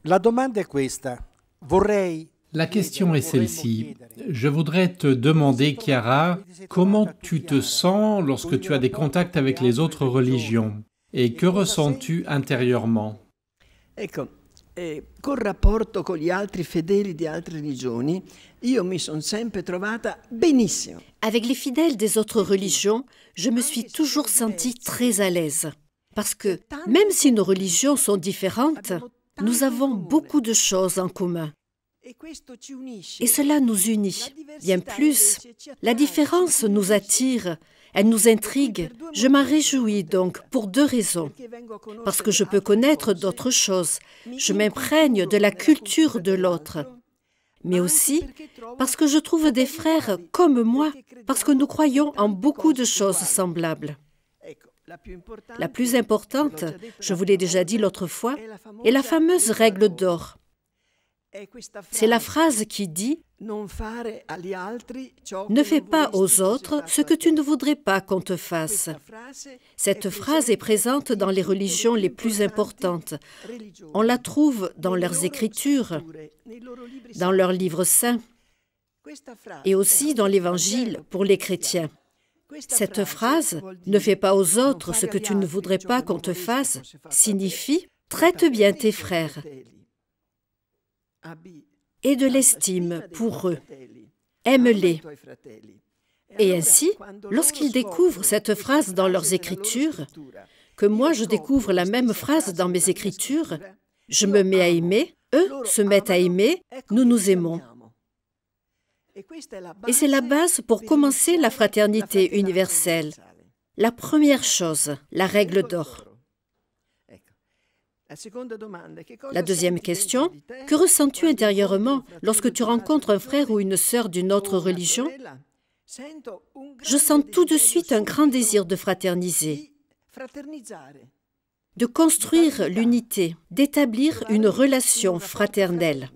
La domanda è questa. Vorrei La question est celle-ci. Je voudrais te demander, Chiara, comment tu te sens lorsque tu as des contacts avec les autres religions et que ressens-tu intérieurement? Ecco, col rapporto con gli altri fedeli di altre religioni, io mi sono sempre trovata benissimo. Avec les fidèles des autres religions, je me suis toujours sentie très à l'aise. Parce que, même si nos religions sont différentes, nous avons beaucoup de choses en commun. Et cela nous unit. Bien plus, la différence nous attire, elle nous intrigue. Je m'en réjouis donc pour deux raisons. Parce que je peux connaître d'autres choses, je m'imprègne de la culture de l'autre. Mais aussi parce que je trouve des frères comme moi, parce que nous croyons en beaucoup de choses semblables. La plus importante, je vous l'ai déjà dit l'autre fois, est la fameuse règle d'or. C'est la phrase qui dit « Ne fais pas aux autres ce que tu ne voudrais pas qu'on te fasse ». Cette phrase est présente dans les religions les plus importantes. On la trouve dans leurs écritures, dans leurs livres saints et aussi dans l'Évangile pour les chrétiens. Cette phrase « Ne fais pas aux autres ce que tu ne voudrais pas qu'on te fasse » signifie « Traite bien tes frères ». Et de l'estime pour eux. Aime-les. Et ainsi, lorsqu'ils découvrent cette phrase dans leurs écritures, que moi je découvre la même phrase dans mes écritures, je me mets à aimer, eux se mettent à aimer, nous nous aimons. Et c'est la base pour commencer la fraternité universelle. La première chose, la règle d'or. La deuxième question, que ressens-tu intérieurement lorsque tu rencontres un frère ou une sœur d'une autre religion? Je sens tout de suite un grand désir de fraterniser, de construire l'unité, d'établir une relation fraternelle.